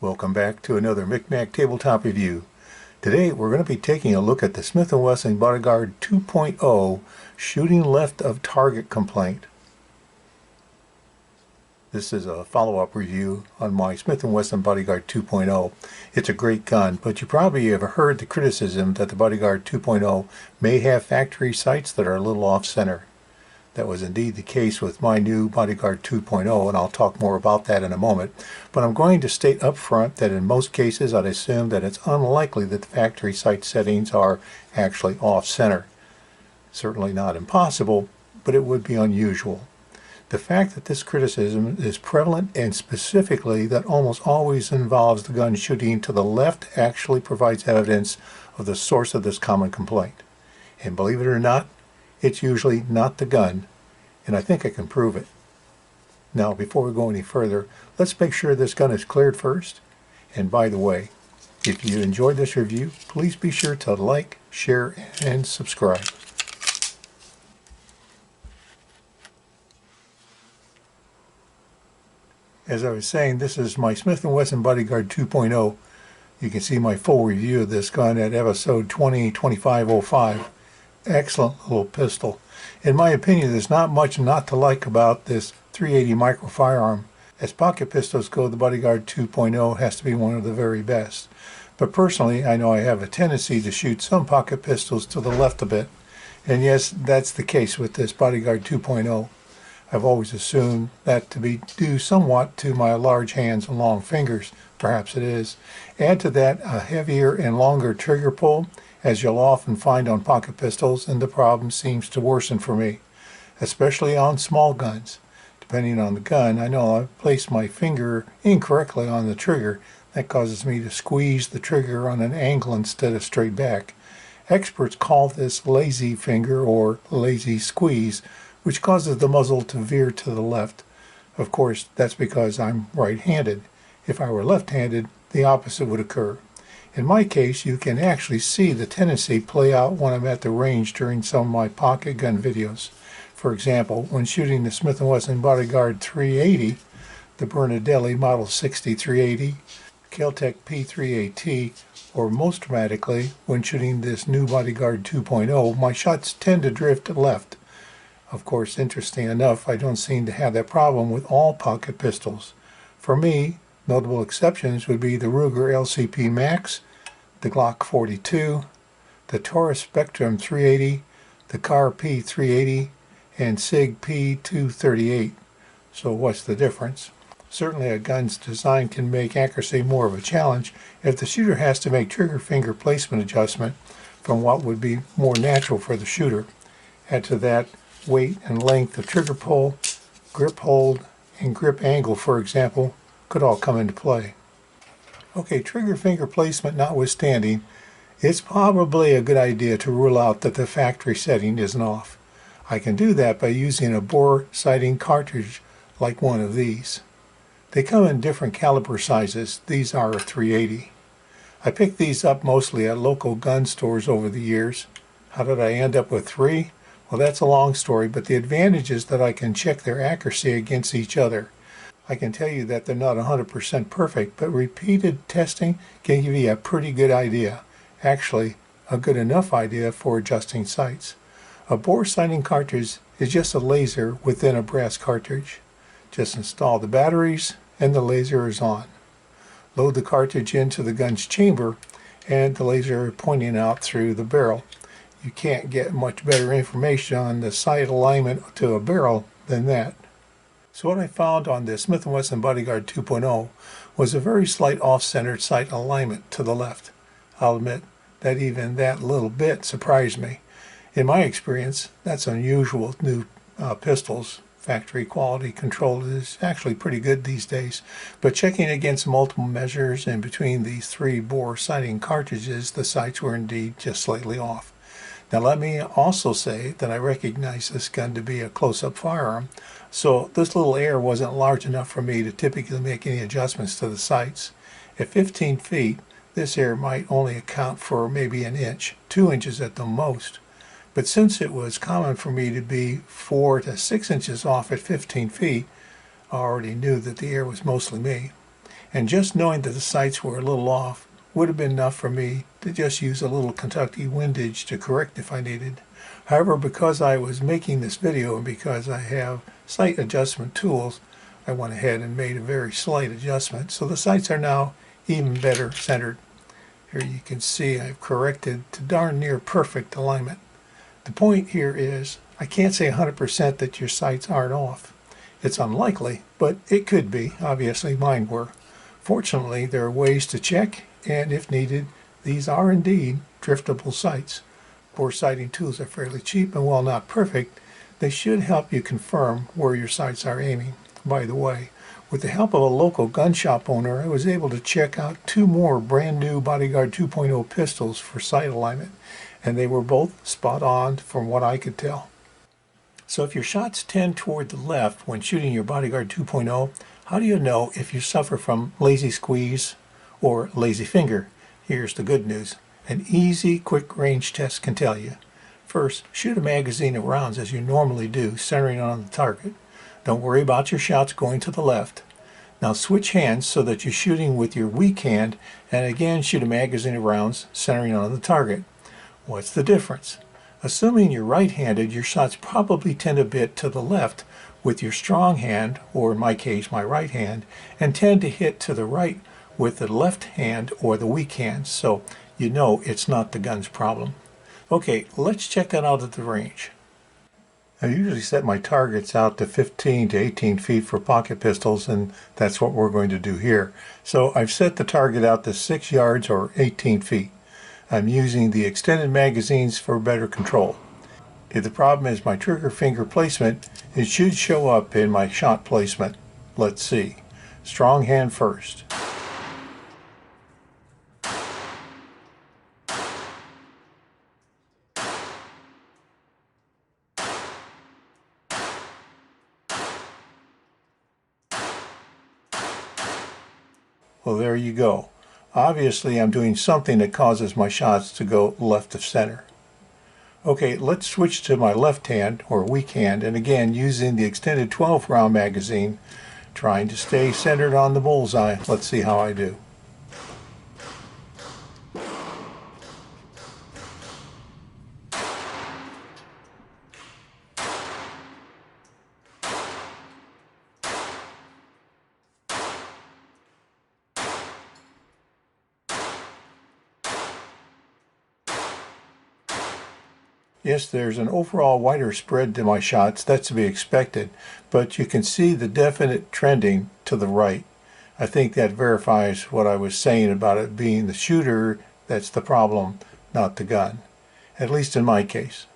Welcome back to another Micmac Tabletop review. Today we're going to be taking a look at the Smith & Wesson Bodyguard 2.0 Shooting Left of Target Complaint. This is a follow-up review on my Smith & Wesson Bodyguard 2.0. It's a great gun, but you probably have heard the criticism that the Bodyguard 2.0 may have factory sights that are a little off-center. That was indeed the case with my new Bodyguard 2.0, and I'll talk more about that in a moment. But I'm going to state up front that in most cases I'd assume that it's unlikely that the factory sight settings are actually off-center. Certainly not impossible, but it would be unusual. The fact that this criticism is prevalent, and specifically that almost always involves the gun shooting to the left, actually provides evidence of the source of this common complaint. And believe it or not, it's usually not the gun, and I think I can prove it. Now, before we go any further, let's make sure this gun is cleared first. And by the way, if you enjoyed this review, please be sure to like, share, and subscribe. As I was saying, this is my Smith & Wesson Bodyguard 2.0. You can see my full review of this gun at episode 202505. Excellent little pistol. In my opinion, there's not much not to like about this 380 micro firearm. As pocket pistols go, the Bodyguard 2.0 has to be one of the very best. But personally, I know I have a tendency to shoot some pocket pistols to the left a bit. And yes, that's the case with this Bodyguard 2.0. I've always assumed that to be due somewhat to my large hands and long fingers. Perhaps it is. Add to that a heavier and longer trigger pull, as you'll often find on pocket pistols, and the problem seems to worsen for me, especially on small guns. Depending on the gun, I know I've placed my finger incorrectly on the trigger. That causes me to squeeze the trigger on an angle instead of straight back. Experts call this lazy finger or lazy squeeze, which causes the muzzle to veer to the left. Of course, that's because I'm right-handed. If I were left-handed, the opposite would occur. In my case, you can actually see the tendency play out when I'm at the range during some of my pocket gun videos. For example, when shooting the Smith & Wesson Bodyguard 380, the Bernardelli Model 60 380, Kel-Tec P3AT, or most dramatically, when shooting this new Bodyguard 2.0, my shots tend to drift left. Of course, interesting enough, I don't seem to have that problem with all pocket pistols. For me, notable exceptions would be the Ruger LCP Max, the Glock 42, the Taurus Spectrum 380, the Car P380, and SIG P238. So what's the difference? Certainly a gun's design can make accuracy more of a challenge if the shooter has to make trigger finger placement adjustment from what would be more natural for the shooter. Add to that weight and length of trigger pull, grip hold, and grip angle, for example, could all come into play. Okay, trigger finger placement notwithstanding, it's probably a good idea to rule out that the factory setting isn't off. I can do that by using a bore sighting cartridge like one of these. They come in different caliber sizes. These are a 380. I picked these up mostly at local gun stores over the years. How did I end up with three? Well, that's a long story, but the advantage is that I can check their accuracy against each other. I can tell you that they're not 100% perfect, but repeated testing can give you a pretty good idea. Actually, a good enough idea for adjusting sights. A bore sighting cartridge is just a laser within a brass cartridge. Just install the batteries and the laser is on. Load the cartridge into the gun's chamber and the laser pointing out through the barrel. You can't get much better information on the sight alignment to a barrel than that. So what I found on the Smith & Wesson Bodyguard 2.0 was a very slight off-centered sight alignment to the left. I'll admit that even that little bit surprised me. In my experience, that's unusual. New pistols, factory quality control is actually pretty good these days. But checking against multiple measures and between these three bore sighting cartridges, the sights were indeed just slightly off. Now let me also say that I recognize this gun to be a close-up firearm, so this little air wasn't large enough for me to typically make any adjustments to the sights. At 15 feet, this air might only account for maybe an inch, 2 inches at the most. But since it was common for me to be 4 to 6 inches off at 15 feet, I already knew that the air was mostly me. And just knowing that the sights were a little off would have been enough for me to just use a little Kentucky windage to correct if I needed. However, because I was making this video and because I have sight adjustment tools, I went ahead and made a very slight adjustment. So the sights are now even better centered. Here you can see I've corrected to darn near perfect alignment. The point here is I can't say 100% that your sights aren't off. It's unlikely, but it could be. Obviously mine were. Fortunately, there are ways to check, and if needed, these are indeed driftable sights. Bore sighting tools are fairly cheap, and while not perfect, they should help you confirm where your sights are aiming. By the way, with the help of a local gun shop owner, I was able to check out 2 more brand new Bodyguard 2.0 pistols for sight alignment, and they were both spot on from what I could tell. So if your shots tend toward the left when shooting your Bodyguard 2.0, how do you know if you suffer from lazy squeeze or lazy finger? Here's the good news. An easy, quick range test can tell you. First, shoot a magazine of rounds as you normally do, centering on the target. Don't worry about your shots going to the left. Now switch hands so that you're shooting with your weak hand, and again shoot a magazine of rounds, centering on the target. What's the difference? Assuming you're right-handed, your shots probably tend a bit to the left with your strong hand, or in my case, my right hand, and tend to hit to the right with the left hand or the weak hand, so you know it's not the gun's problem. Okay, let's check that out at the range. I usually set my targets out to 15 to 18 feet for pocket pistols, and that's what we're going to do here. So I've set the target out to 6 yards or 18 feet. I'm using the extended magazines for better control. If the problem is my trigger finger placement, it should show up in my shot placement. Let's see. Strong hand first. Well, there you go. Obviously, I'm doing something that causes my shots to go left of center. Okay, let's switch to my left hand, or weak hand, and again using the extended 12-round magazine, trying to stay centered on the bullseye. Let's see how I do. Yes, there's an overall wider spread to my shots. That's to be expected, but you can see the definite trending to the right. I think that verifies what I was saying about it being the shooter that's the problem, not the gun, at least in my case.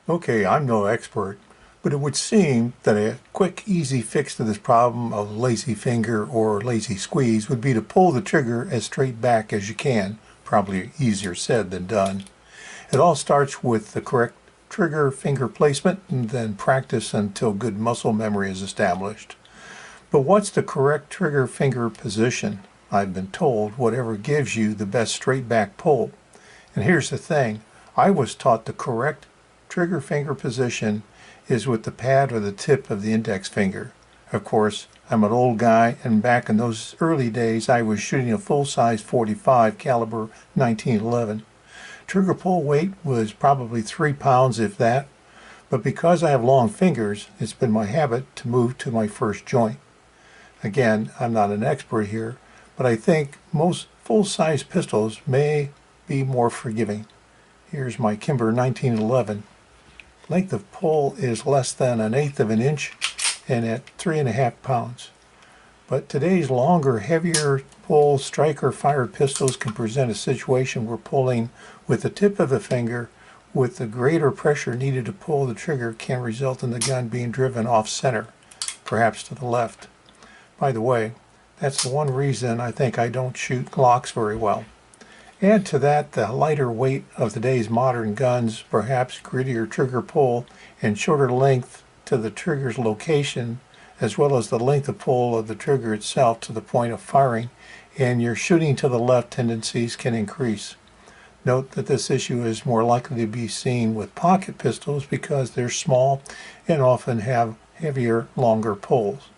Okay, I'm no expert, but it would seem that a quick, easy fix to this problem of lazy finger or lazy squeeze would be to pull the trigger as straight back as you can. Probably easier said than done. It all starts with the correct trigger finger placement and then practice until good muscle memory is established. But what's the correct trigger finger position? I've been told whatever gives you the best straight back pull. And here's the thing, I was taught the correct trigger finger position is with the pad or the tip of the index finger. Of course, I'm an old guy, and back in those early days I was shooting a full-size .45 caliber 1911. Trigger pull weight was probably 3 pounds, if that, but because I have long fingers, it's been my habit to move to my first joint. Again, I'm not an expert here, but I think most full-size pistols may be more forgiving. Here's my Kimber 1911. Length of pull is less than 1/8 of an inch and at 3.5 pounds. But today's longer, heavier pull striker fired pistols can present a situation where pulling with the tip of the finger with the greater pressure needed to pull the trigger can result in the gun being driven off center, perhaps to the left. By the way, that's the one reason I think I don't shoot Glocks very well. Add to that the lighter weight of today's modern guns, perhaps grittier trigger pull, and shorter length to the trigger's location, as well as the length of pull of the trigger itself to the point of firing, and your shooting to the left tendencies can increase. Note that this issue is more likely to be seen with pocket pistols because they're small and often have heavier, longer pulls.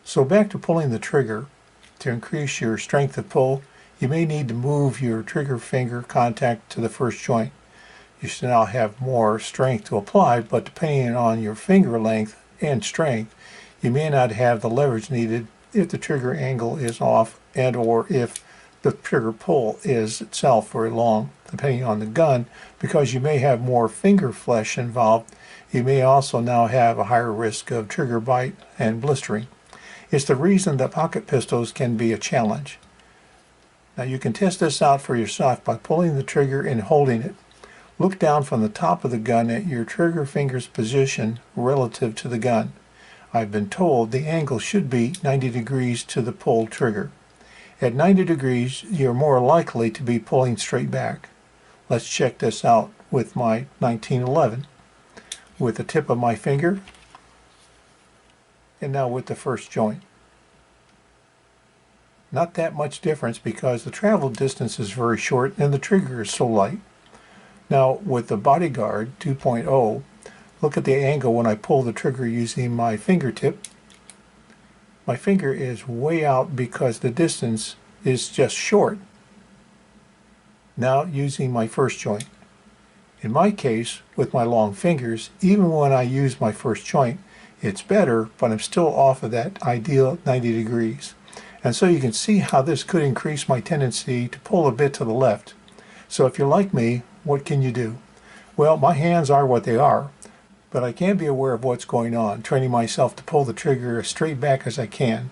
So back to pulling the trigger. To increase your strength of pull, you may need to move your trigger finger contact to the first joint. You should now have more strength to apply, but depending on your finger length and strength, you may not have the leverage needed if the trigger angle is off and or if the trigger pull is itself very long, depending on the gun. Because you may have more finger flesh involved, you may also now have a higher risk of trigger bite and blistering. It's the reason that pocket pistols can be a challenge. Now you can test this out for yourself by pulling the trigger and holding it. Look down from the top of the gun at your trigger finger's position relative to the gun. I've been told the angle should be 90 degrees to the pulled trigger. At 90 degrees, you're more likely to be pulling straight back. Let's check this out with my 1911. With the tip of my finger, and now with the first joint. Not that much difference because the travel distance is very short and the trigger is so light. Now with the Bodyguard 2.0, look at the angle when I pull the trigger using my fingertip. My finger is way out because the distance is just short. Now using my first joint. In my case, with my long fingers, even when I use my first joint, it's better, but I'm still off of that ideal 90 degrees. And so you can see how this could increase my tendency to pull a bit to the left. So if you're like me, what can you do? Well, my hands are what they are, but I can be aware of what's going on, training myself to pull the trigger as straight back as I can.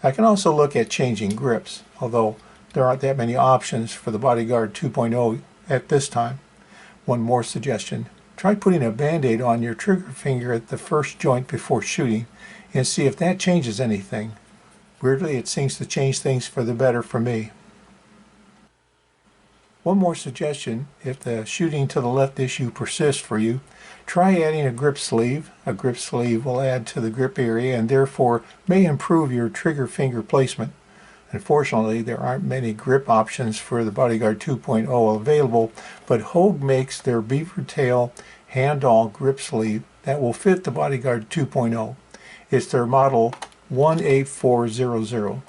I can also look at changing grips, although there aren't that many options for the Bodyguard 2.0 at this time. One more suggestion. Try putting a band-aid on your trigger finger at the first joint before shooting and see if that changes anything. Weirdly, it seems to change things for the better for me. One more suggestion, if the shooting to the left issue persists for you, try adding a grip sleeve. A grip sleeve will add to the grip area and therefore may improve your trigger finger placement. Unfortunately, there aren't many grip options for the Bodyguard 2.0 available, but Hogue makes their beaver tail hand-all grip sleeve that will fit the Bodyguard 2.0. It's their model 18400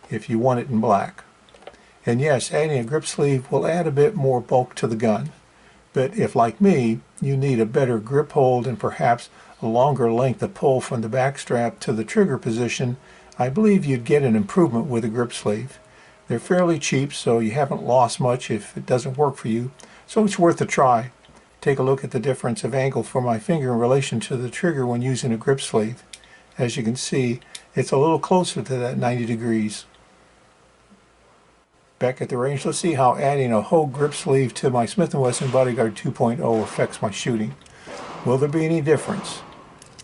if you want it in black. And yes, adding a grip sleeve will add a bit more bulk to the gun. But if, like me, you need a better grip hold and perhaps a longer length of pull from the back strap to the trigger position, I believe you'd get an improvement with a grip sleeve. They're fairly cheap, so you haven't lost much if it doesn't work for you, so it's worth a try. Take a look at the difference of angle for my finger in relation to the trigger when using a grip sleeve. As you can see, it's a little closer to that 90 degrees. Back at the range, let's see how adding a Hogue grip sleeve to my Smith & Wesson Bodyguard 2.0 affects my shooting. Will there be any difference?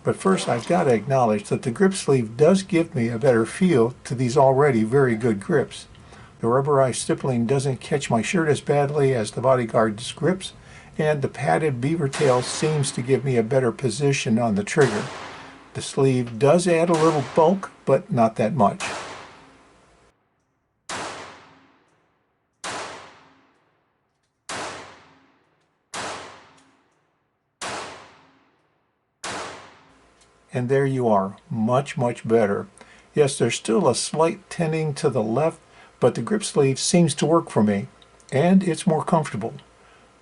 But first, I've got to acknowledge that the grip sleeve does give me a better feel to these already very good grips. The rubberized stippling doesn't catch my shirt as badly as the Bodyguard's grips, and the padded beaver tail seems to give me a better position on the trigger. The sleeve does add a little bulk, but not that much. And there you are, much better. Yes, there's still a slight tending to the left, but the grip sleeve seems to work for me, and it's more comfortable.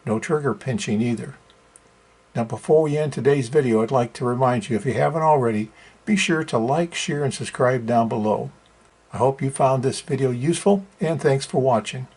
No trigger pinching either. Now before we end today's video, I'd like to remind you, if you haven't already, be sure to like, share, and subscribe down below. I hope you found this video useful, and thanks for watching.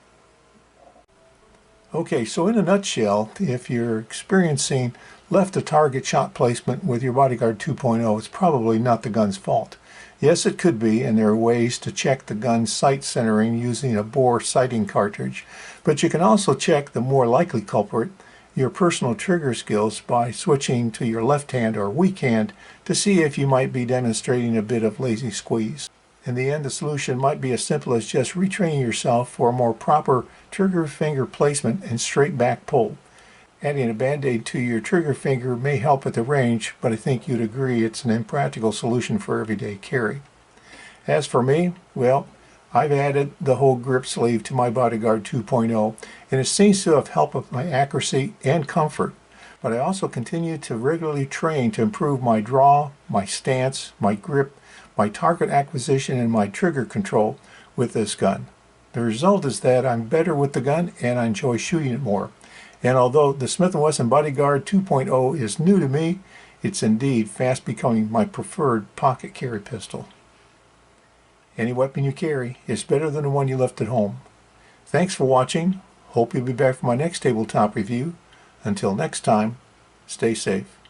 Okay, so in a nutshell, if you're experiencing left of target shot placement with your Bodyguard 2.0, it's probably not the gun's fault. Yes, it could be, and there are ways to check the gun's sight centering using a bore sighting cartridge, but you can also check the more likely culprit, your personal trigger skills, by switching to your left hand or weak hand to see if you might be demonstrating a bit of lazy squeeze. In the end, the solution might be as simple as just retraining yourself for a more proper trigger finger placement and straight back pull. Adding a band-aid to your trigger finger may help at the range, but I think you'd agree it's an impractical solution for everyday carry. As for me, well, I've added the whole grip sleeve to my Bodyguard 2.0, and it seems to have helped with my accuracy and comfort. But I also continue to regularly train to improve my draw, my stance, my grip, my target acquisition and my trigger control with this gun. The result is that I'm better with the gun and I enjoy shooting it more. And although the Smith & Wesson Bodyguard 2.0 is new to me, it's indeed fast becoming my preferred pocket carry pistol. Any weapon you carry is better than the one you left at home. Thanks for watching. Hope you'll be back for my next tabletop review. Until next time, stay safe.